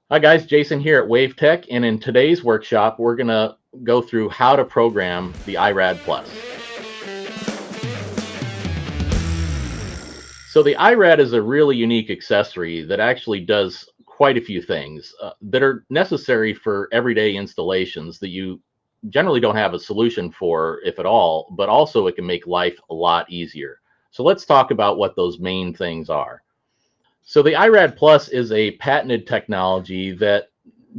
Hi guys, Jason here at Wavtech, and in today's workshop, we're going to go through how to program the IRAD Plus. So the IRAD is a really unique accessory that actually does quite a few things that are necessary for everyday installations that you generally don't have a solution for, if at all, but also it can make life a lot easier. So let's talk about what those main things are. So the IRAD Plus is a patented technology that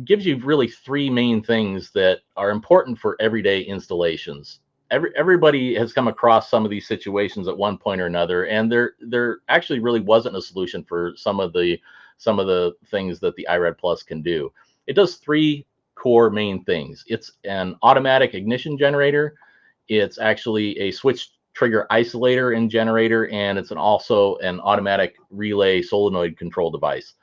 gives you really three main things that are important for everyday installations. Everybody has come across some of these situations at one point or another, and there actually really wasn't a solution for some of the things that the IRAD Plus can do. It does three core main things. It's an automatic ignition generator. It's actually a switch trigger isolator and generator, and it's also an automatic relay solenoid control device.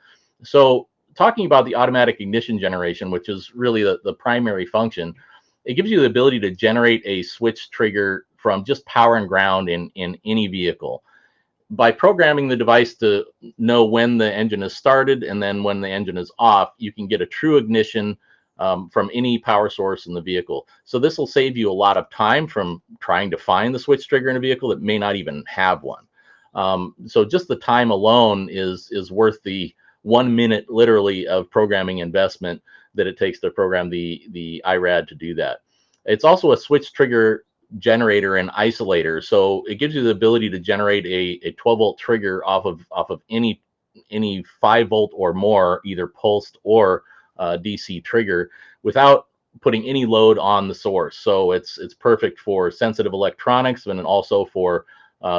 So talking about the automatic ignition generation, which is really the primary function, it gives you the ability to generate a switch trigger from just power and ground in any vehicle. By programming the device to know when the engine is started and then when the engine is off, you can get a true ignition from any power source in the vehicle. So this will save you a lot of time from trying to find the switch trigger in a vehicle that may not even have one. So just the time alone is worth the 1 minute literally of programming investment that it takes to program the IRAD to do that. It's also a switch trigger generator and isolator, so it gives you the ability to generate a 12 volt trigger off of any 5 volt or more, either pulsed or DC trigger, without putting any load on the source. So it's perfect for sensitive electronics and also for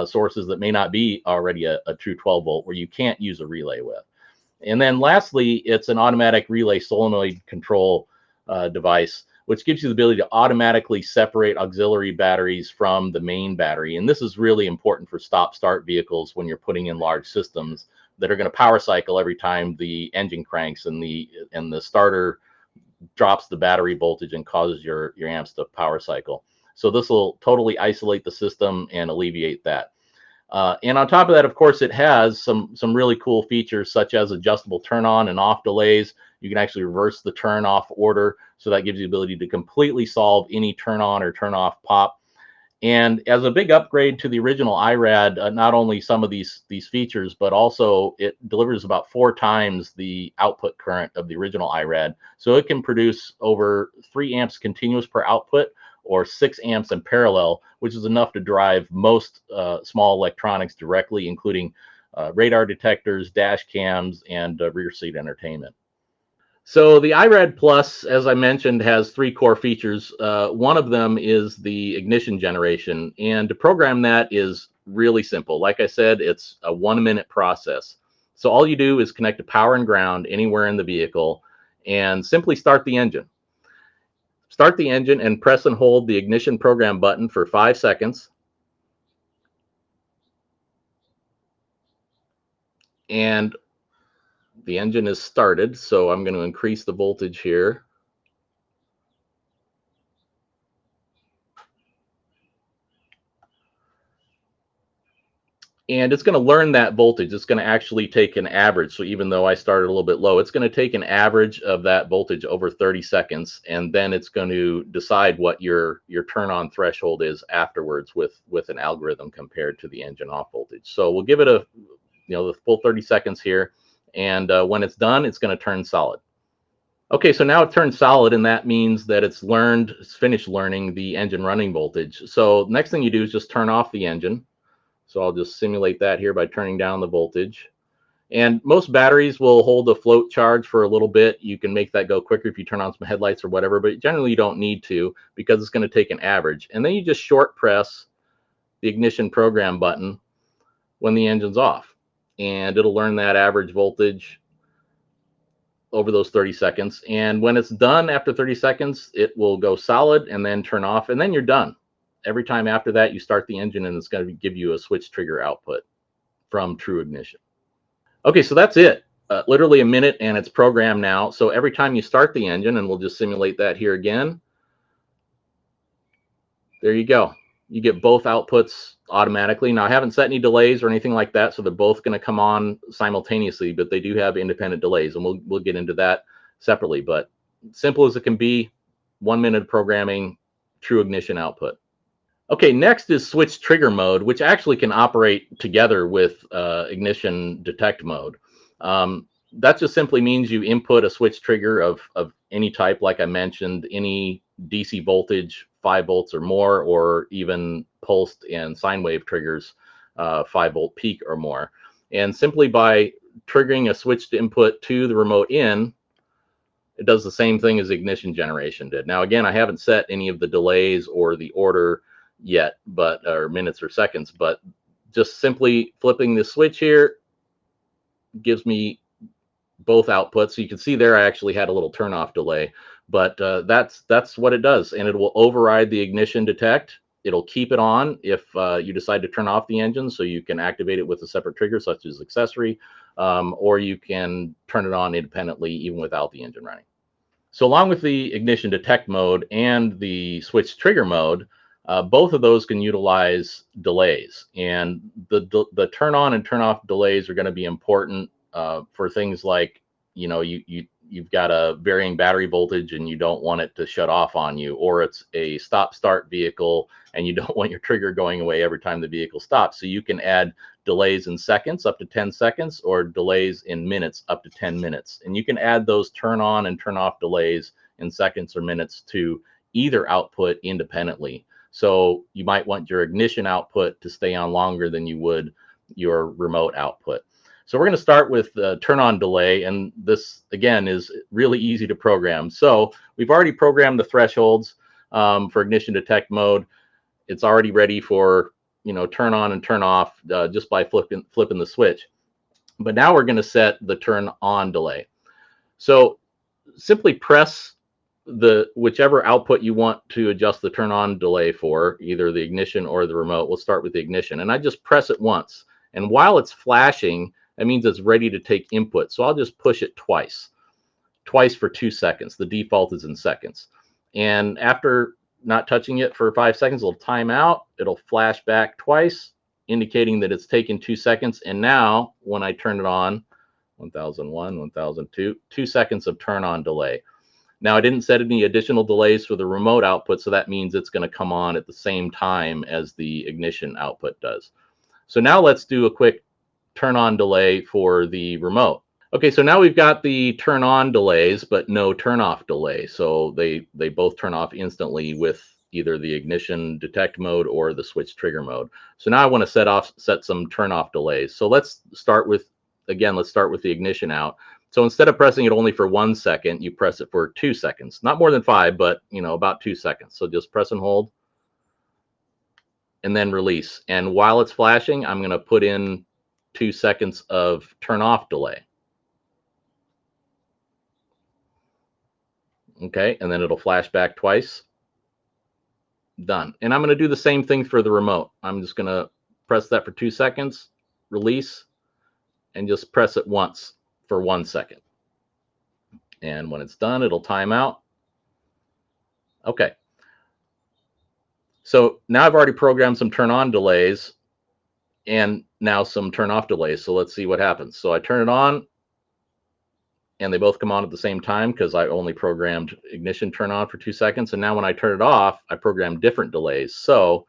sources that may not be already a true 12 volt where you can't use a relay with. And then lastly, it's an automatic relay solenoid control device, which gives you the ability to automatically separate auxiliary batteries from the main battery. And this is really important for stop-start vehicles when you're putting in large systems that are going to power cycle every time the engine cranks and the starter drops the battery voltage and causes your amps to power cycle. So this will totally isolate the system and alleviate that. And on top of that, of course, it has some really cool features such as adjustable turn on and off delays. You can actually reverse the turn off order, so that gives you the ability to completely solve any turn on or turn off pop. And as a big upgrade to the original IRAD, not only some of these features, but also it delivers about 4 times the output current of the original IRAD. So it can produce over 3 amps continuous per output, or 6 amps in parallel, which is enough to drive most small electronics directly, including radar detectors, dash cams, and rear seat entertainment. So the IRAD Plus, as I mentioned, has three core features. One of them is the ignition generation, and to program that is really simple. Like I said, it's a 1 minute process. So all you do is connect to power and ground anywhere in the vehicle and simply start the engine. Start the engine and press and hold the ignition program button for 5 seconds. And the engine is started, so I'm going to increase the voltage here. And it's going to learn that voltage. It's going to actually take an average. So even though I started a little bit low, it's going to take an average of that voltage over 30 seconds, and then it's going to decide what your turn on threshold is afterwards with an algorithm compared to the engine off voltage. So we'll give it the full 30 seconds here, and when it's done, it's going to turn solid. Okay, so now it turns solid, and that means that it's finished learning the engine running voltage. So next thing you do is just turn off the engine. So I'll just simulate that here by turning down the voltage. And most batteries will hold a float charge for a little bit. You can make that go quicker if you turn on some headlights or whatever, but generally you don't need to, because it's going to take an average. And then you just short press the ignition program button when the engine's off, and it'll learn that average voltage over those 30 seconds. And when it's done after 30 seconds, it will go solid and then turn off, and then you're done. Every time after that, you start the engine and it's going to give you a switch trigger output from true ignition. Okay, so that's it. Literally a minute, and it's programmed now. So every time you start the engine, and we'll just simulate that here again, there you go. You get both outputs automatically. Now, I haven't set any delays or anything like that, so they're both going to come on simultaneously, but they do have independent delays, and we'll get into that separately, but simple as it can be, 1 minute of programming, true ignition output. Okay, next is switch trigger mode, which actually can operate together with ignition detect mode. That just simply means you input a switch trigger of any type, like I mentioned, any DC voltage, 5 volts or more, or even pulsed and sine wave triggers, 5-volt peak or more. And simply by triggering a switched input to the remote in, it does the same thing as ignition generation did. Now, again, I haven't set any of the delays or the order yet, but or minutes or seconds, but just simply flipping the switch here gives me both outputs. So you can see there I actually had a little turn off delay, but that's what it does, and it will override the ignition detect. It'll keep it on if you decide to turn off the engine, so you can activate it with a separate trigger such as accessory, or you can turn it on independently even without the engine running. So along with the ignition detect mode and the switch trigger mode, both of those can utilize delays, and the turn on and turn off delays are going to be important for things like, you've got a varying battery voltage and you don't want it to shut off on you, or it's a stop start vehicle and you don't want your trigger going away every time the vehicle stops. So you can add delays in seconds up to 10 seconds, or delays in minutes up to 10 minutes. And you can add those turn on and turn off delays in seconds or minutes to either output independently. So you might want your ignition output to stay on longer than you would your remote output. So we're going to start with the turn on delay, and this again is really easy to program. So we've already programmed the thresholds for ignition detect mode. It's already ready for turn on and turn off just by flipping the switch. But now we're going to set the turn on delay. So simply press the whichever output you want to adjust the turn on delay for, either the ignition or the remote. We'll start with the ignition, and I just press it once, and while it's flashing, that means it's ready to take input. So I'll just push it twice for 2 seconds. The default is in seconds, and after not touching it for 5 seconds, it'll time out. It'll flash back twice, indicating that it's taken 2 seconds. And now when I turn it on, 1001, 1002, 2 seconds of turn on delay. Now, I didn't set any additional delays for the remote output, so that means it's going to come on at the same time as the ignition output does. So now let's do a quick turn on delay for the remote. Okay, so now we've got the turn on delays, but no turn off delay. So they both turn off instantly with either the ignition detect mode or the switch trigger mode. So now I want to set some turn off delays. So let's start with the ignition out. So instead of pressing it only for 1 second, you press it for 2 seconds, not more than 5, but about 2 seconds. So just press and hold and then release. And while it's flashing, I'm going to put in 2 seconds of turn off delay. Okay, and then it'll flash back twice. Done. And I'm going to do the same thing for the remote. I'm just going to press that for 2 seconds, release, and just press it once for 1 second. And when it's done, it'll time out. Okay. So now I've already programmed some turn on delays and now some turn off delays. So let's see what happens. So I turn it on and they both come on at the same time because I only programmed ignition turn on for 2 seconds. And now when I turn it off, I programmed different delays. So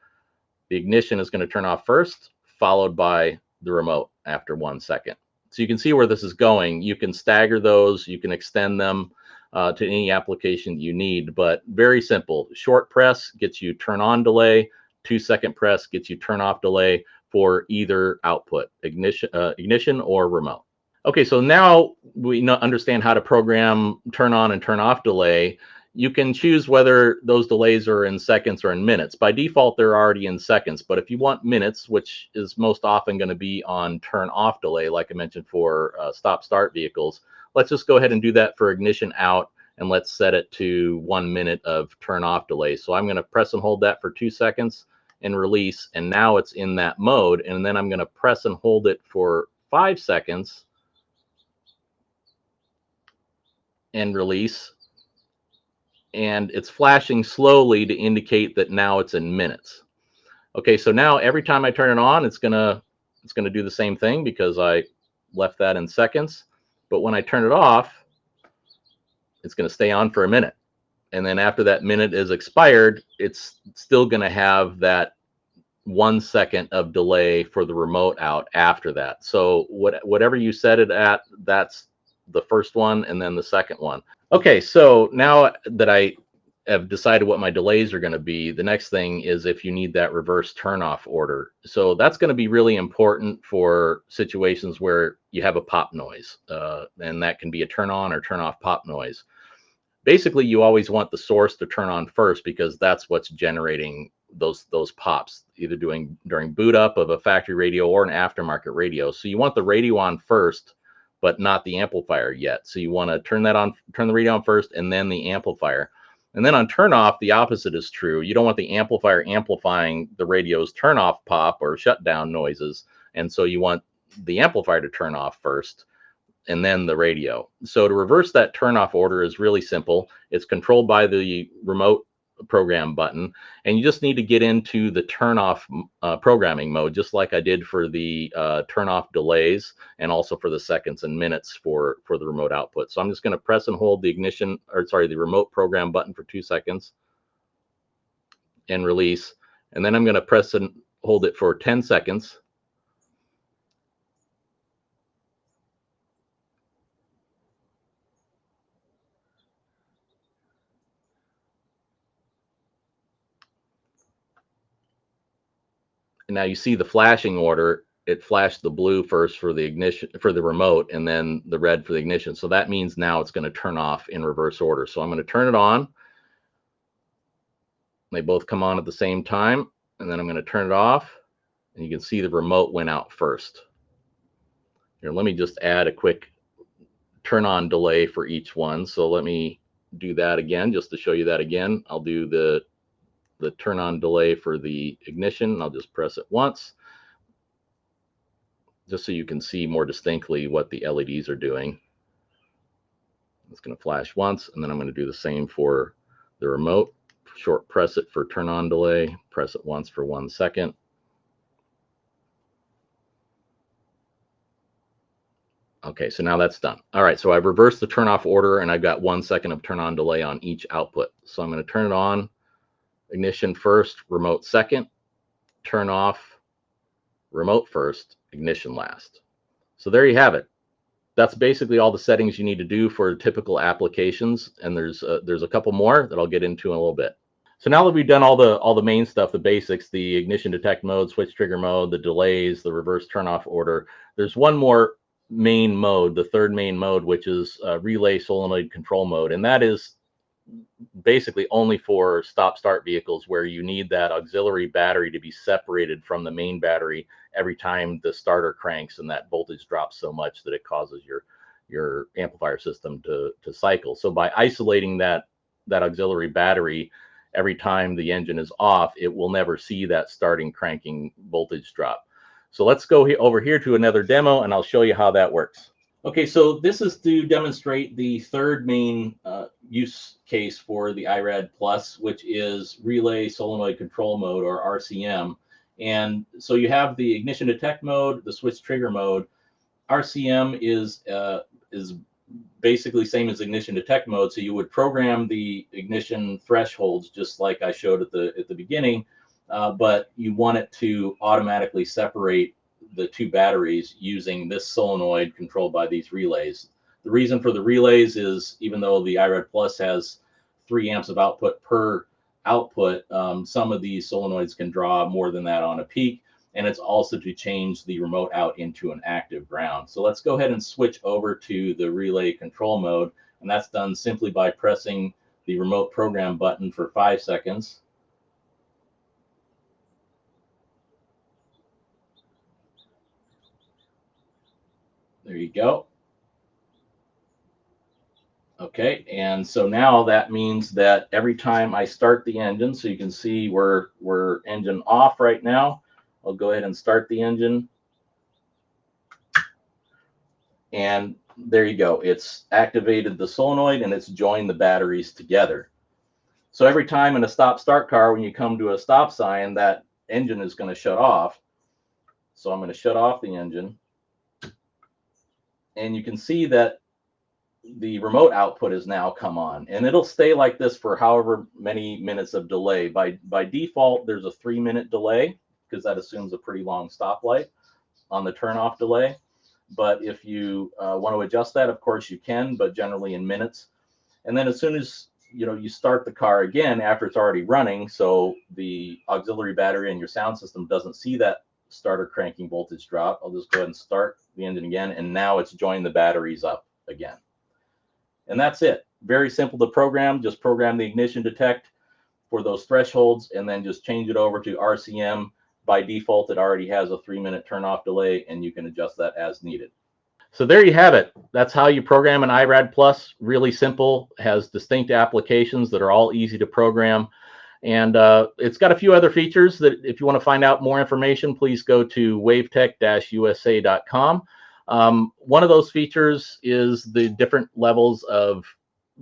the ignition is going to turn off first, followed by the remote after 1 second. So you can see where this is going. You can stagger those, you can extend them to any application you need, but very simple. Short press gets you turn on delay, 2 second press gets you turn off delay for either output, ignition or remote. Okay, so now we understand how to program turn on and turn off delay. You can choose whether those delays are in seconds or in minutes. By default, they're already in seconds, but if you want minutes, which is most often going to be on turn off delay, like I mentioned for stop start vehicles, let's just go ahead and do that for ignition out, and let's set it to 1 minute of turn off delay. So I'm going to press and hold that for 2 seconds and release, and now it's in that mode. And then I'm going to press and hold it for 5 seconds and release, and it's flashing slowly to indicate that now it's in minutes. Okay, so now every time I turn it on, it's gonna do the same thing because I left that in seconds. But when I turn it off, It's going to stay on for a minute. And then after that minute is expired, it's still going to have that 1 second of delay for the remote out after that. So whatever you set it at, that's the first one and then the second one. Okay, so now that I have decided what my delays are going to be, the next thing is if you need that reverse turnoff order. So that's going to be really important for situations where you have a pop noise, and that can be a turn on or turn off pop noise. Basically, you always want the source to turn on first because that's what's generating those pops, either during boot up of a factory radio or an aftermarket radio. So you want the radio on first, but not the amplifier yet. So you want to turn the radio on first and then the amplifier. And then on turn off, the opposite is true. You don't want the amplifier amplifying the radio's turn off pop or shutdown noises. And so you want the amplifier to turn off first and then the radio. So to reverse that turnoff order is really simple. It's controlled by the remote program button, and you just need to get into the turnoff programming mode, just like I did for the turnoff delays and also for the seconds and minutes for the remote output. So I'm just going to press and hold the remote program button for 2 seconds and release, and then I'm going to press and hold it for 10 seconds. And now you see the flashing order. It flashed the blue first for the ignition for the remote and then the red for the ignition. So that means now it's going to turn off in reverse order. So I'm going to turn it on. They both come on at the same time, and then I'm going to turn it off, and you can see the remote went out first. Here, let me just add a quick turn on delay for each one. So let me do that again just to show you that again. I'll do the turn on delay for the ignition. I'll just press it once, just so you can see more distinctly what the LEDs are doing. It's going to flash once, and then I'm going to do the same for the remote. Short press it for turn on delay, press it once for 1 second. Okay, so now that's done. All right, so I've reversed the turn off order and I've got 1 second of turn on delay on each output. So I'm going to turn it on, ignition first, remote second, turn off, remote first, ignition last. So there you have it. That's basically all the settings you need to do for typical applications, and there's a couple more that I'll get into in a little bit. So now that we've done all the main stuff, the basics, the ignition detect mode, switch trigger mode, the delays, the reverse turnoff order, there's one more main mode, the third main mode, which is relay solenoid control mode, and that is basically only for stop-start vehicles where you need that auxiliary battery to be separated from the main battery every time the starter cranks and that voltage drops so much that it causes your amplifier system to cycle. So by isolating that auxiliary battery every time the engine is off, it will never see that starting cranking voltage drop. So let's go over here to another demo and I'll show you how that works. Okay, so this is to demonstrate the third main use case for the IRAD Plus, which is relay solenoid control mode, or RCM. And so you have the ignition detect mode, the switch trigger mode. RCM is basically same as ignition detect mode. So you would program the ignition thresholds just like I showed at the beginning, but you want it to automatically separate the two batteries using this solenoid controlled by these relays. The reason for the relays is even though the IRAD Plus has 3 amps of output per output, some of these solenoids can draw more than that on a peak, and it's also to change the remote out into an active ground. So let's go ahead and switch over to the relay control mode, and that's done simply by pressing the remote program button for 5 seconds. There you go. Okay, and so now that means that every time I start the engine, so you can see we're engine off right now. I'll go ahead and start the engine. And there you go. It's activated the solenoid and it's joined the batteries together. So every time in a stop-start car, when you come to a stop sign, that engine is going to shut off. So I'm going to shut off the engine. And you can see that the remote output has now come on, and it'll stay like this for however many minutes of delay. By default, there's a 3-minute delay because that assumes a pretty long stoplight on the turn off delay. But if you want to adjust that, of course you can, but generally in minutes. And then as soon as you start the car again after it's already running, so the auxiliary battery in your sound system doesn't see that starter cranking voltage drop, I'll just go ahead and start the engine again, and now it's joined the batteries up again. And that's it. Very simple to program. Just program the ignition detect for those thresholds, and then just change it over to RCM. By default, it already has a 3-minute turn off delay, and you can adjust that as needed. So there you have it. That's how you program an IRAD Plus. Really simple, has distinct applications that are all easy to program. And it's got a few other features that if you want to find out more information, please go to wavtech-usa.com. One of those features is the different levels of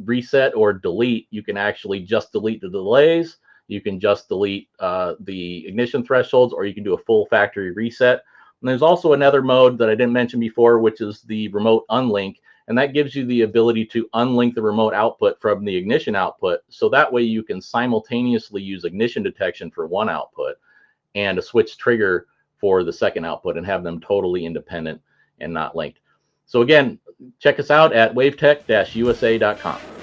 reset or delete. You can actually just delete the delays. You can just delete the ignition thresholds, or you can do a full factory reset. And there's also another mode that I didn't mention before, which is the remote unlink. And that gives you the ability to unlink the remote output from the ignition output. So that way you can simultaneously use ignition detection for one output and a switch trigger for the second output and have them totally independent and not linked. So again, check us out at wavtech-usa.com.